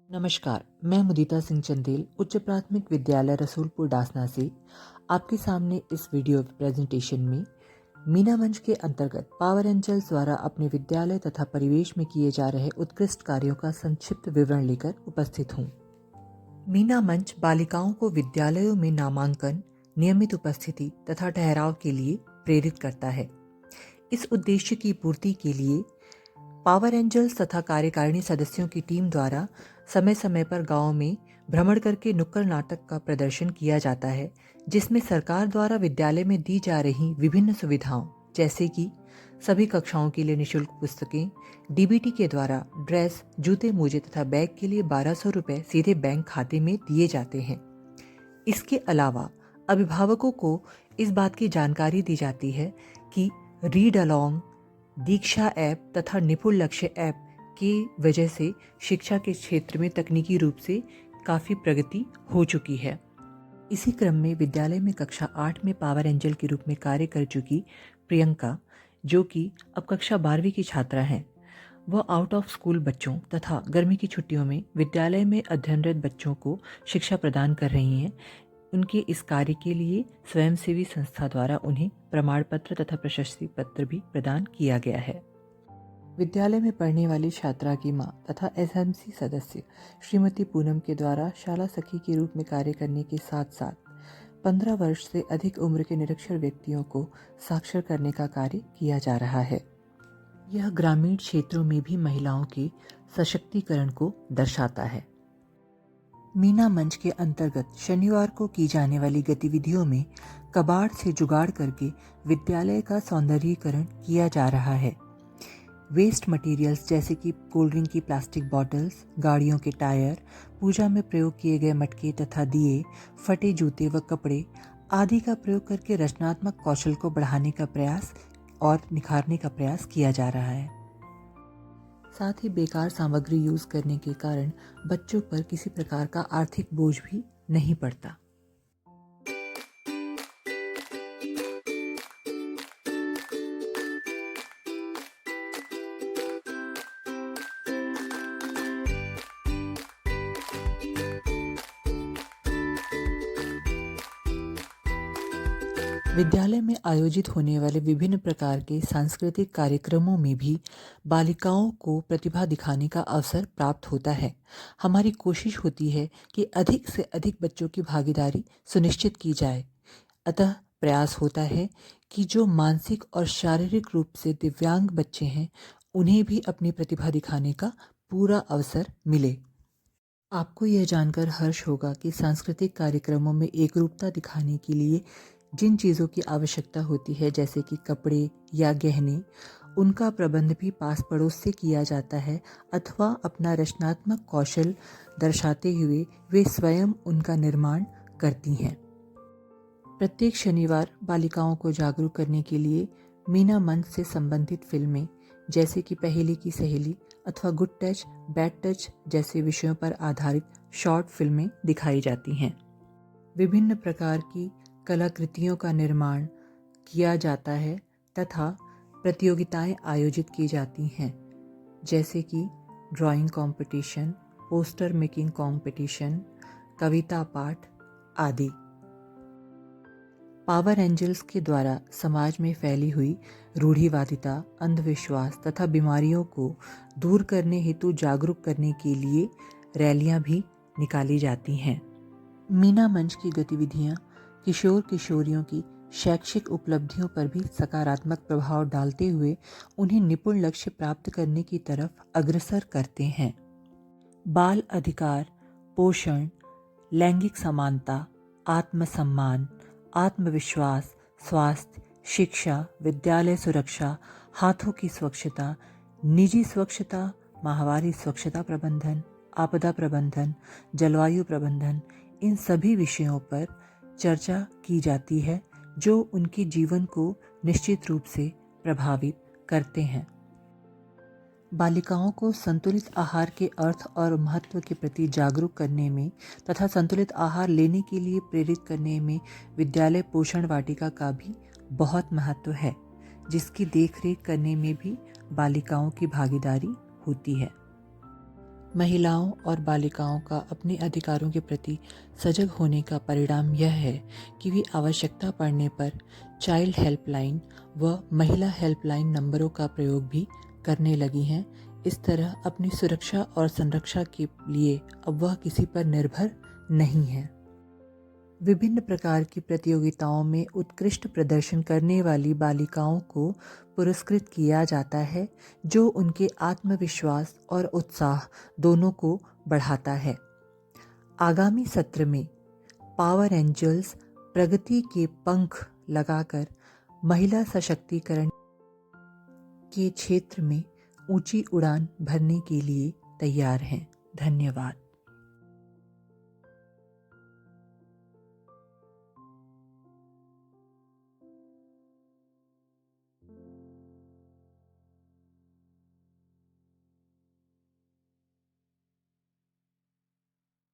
नमस्कार, मैं मुदिता सिंह चंदेल उच्च प्राथमिक विद्यालय रसूलपुर डासना से आपके सामने इस वीडियो प्रेजेंटेशन में मीना मंच के अंतर्गत पावर एंजल्स द्वारा अपने विद्यालय तथा परिवेश में किए जा रहे उत्कृष्ट कार्यों का संक्षिप्त विवरण लेकर उपस्थित हूँ। मीना मंच बालिकाओं को विद्यालयों में नामांकन, नियमित उपस्थिति तथा ठहराव के लिए प्रेरित करता है। इस उद्देश्य की पूर्ति के लिए पावर एंजल्स तथा कार्यकारिणी सदस्यों की टीम द्वारा समय समय पर गांव में भ्रमण करके नुक्कड़ नाटक का प्रदर्शन किया जाता है, जिसमें सरकार द्वारा विद्यालय में दी जा रही विभिन्न सुविधाओं जैसे कि सभी कक्षाओं के लिए निःशुल्क पुस्तकें, डीबीटी के द्वारा ड्रेस, जूते मोजे तथा बैग के लिए 1200 रुपये सीधे बैंक खाते में दिए जाते हैं। इसके अलावा अभिभावकों को इस बात की जानकारी दी जाती है कि रीड अलॉन्ग, दीक्षा ऐप तथा निपुण लक्ष्य ऐप की वजह से शिक्षा के क्षेत्र में तकनीकी रूप से काफ़ी प्रगति हो चुकी है। इसी क्रम में विद्यालय में कक्षा 8 में पावर एंजल के रूप में कार्य कर चुकी प्रियंका, जो कि अब कक्षा 12वीं की छात्रा हैं, वह आउट ऑफ स्कूल बच्चों तथा गर्मी की छुट्टियों में विद्यालय में अध्ययनरत बच्चों को शिक्षा प्रदान कर रही हैं। उनके इस कार्य के लिए स्वयंसेवी संस्था द्वारा उन्हें प्रमाण पत्र तथा प्रशस्ति पत्र भी प्रदान किया गया है। विद्यालय में पढ़ने वाली छात्रा की मां तथा एसएमसी सदस्य श्रीमती पूनम के द्वारा शाला सखी के रूप में कार्य करने के साथ साथ 15 वर्ष से अधिक उम्र के निरक्षर व्यक्तियों को साक्षर करने का कार्य किया जा रहा है। यह ग्रामीण क्षेत्रों में भी महिलाओं के सशक्तिकरण को दर्शाता है। मीना मंच के अंतर्गत शनिवार को की जाने वाली गतिविधियों में कबाड़ से जुगाड़ करके विद्यालय का सौंदर्यीकरण किया जा रहा है। वेस्ट मटेरियल्स जैसे कि कोल्ड ड्रिंक की प्लास्टिक बॉटल्स, गाड़ियों के टायर, पूजा में प्रयोग किए गए मटके तथा दिए, फटे जूते व कपड़े आदि का प्रयोग करके रचनात्मक कौशल को बढ़ाने का प्रयास और निखारने का प्रयास किया जा रहा है। साथ ही बेकार सामग्री यूज करने के कारण बच्चों पर किसी प्रकार का आर्थिक बोझ भी नहीं पड़ता। विद्यालय में आयोजित होने वाले विभिन्न प्रकार के सांस्कृतिक कार्यक्रमों में भी बालिकाओं को प्रतिभा दिखाने का अवसर प्राप्त होता है। हमारी कोशिश होती है कि अधिक से अधिक बच्चों की भागीदारी सुनिश्चित की जाए। अतः प्रयास होता है कि जो मानसिक और शारीरिक रूप से दिव्यांग बच्चे हैं, उन्हें भी अपनी प्रतिभा दिखाने का पूरा अवसर मिले। आपको यह जानकर हर्ष होगा कि सांस्कृतिक कार्यक्रमों में एकरूपता दिखाने के लिए जिन चीज़ों की आवश्यकता होती है, जैसे कि कपड़े या गहने, उनका प्रबंध भी पास पड़ोस से किया जाता है अथवा अपना रचनात्मक कौशल दर्शाते हुए वे स्वयं उनका निर्माण करती हैं। प्रत्येक शनिवार बालिकाओं को जागरूक करने के लिए मीना मंच से संबंधित फिल्में जैसे कि पहेली की सहेली अथवा गुड टच, बैड टच जैसे विषयों पर आधारित शॉर्ट फिल्में दिखाई जाती हैं। विभिन्न प्रकार की कलाकृतियों का निर्माण किया जाता है तथा प्रतियोगिताएं आयोजित की जाती हैं, जैसे कि drawing competition, poster making competition, कविता पाठ आदि। पावर एंजल्स के द्वारा समाज में फैली हुई रूढ़िवादिता, अंधविश्वास तथा बीमारियों को दूर करने हेतु जागरूक करने के लिए रैलियां भी निकाली जाती हैं। मीना मंच की गतिविधियां किशोर किशोरियों की शैक्षिक उपलब्धियों पर भी सकारात्मक प्रभाव डालते हुए उन्हें निपुण लक्ष्य प्राप्त करने की तरफ अग्रसर करते हैं। बाल अधिकार, पोषण, लैंगिक समानता, आत्मसम्मान, आत्मविश्वास, स्वास्थ्य, शिक्षा, विद्यालय सुरक्षा, हाथों की स्वच्छता, निजी स्वच्छता, माहवारी स्वच्छता प्रबंधन, आपदा प्रबंधन, जलवायु प्रबंधन, इन सभी विषयों पर चर्चा की जाती है जो उनके जीवन को निश्चित रूप से प्रभावित करते हैं। बालिकाओं को संतुलित आहार के अर्थ और महत्व के प्रति जागरूक करने में तथा संतुलित आहार लेने के लिए प्रेरित करने में विद्यालय पोषण वाटिका का भी बहुत महत्व है, जिसकी देखरेख करने में भी बालिकाओं की भागीदारी होती है। महिलाओं और बालिकाओं का अपने अधिकारों के प्रति सजग होने का परिणाम यह है कि वे आवश्यकता पड़ने पर चाइल्ड हेल्पलाइन व महिला हेल्पलाइन नंबरों का प्रयोग भी करने लगी हैं। इस तरह अपनी सुरक्षा और संरक्षा के लिए अब वह किसी पर निर्भर नहीं है। विभिन्न प्रकार की प्रतियोगिताओं में उत्कृष्ट प्रदर्शन करने वाली बालिकाओं को पुरस्कृत किया जाता है, जो उनके आत्मविश्वास और उत्साह दोनों को बढ़ाता है। आगामी सत्र में पावर एंजल्स प्रगति के पंख लगाकर महिला सशक्तिकरण के क्षेत्र में ऊंची उड़ान भरने के लिए तैयार हैं। धन्यवाद।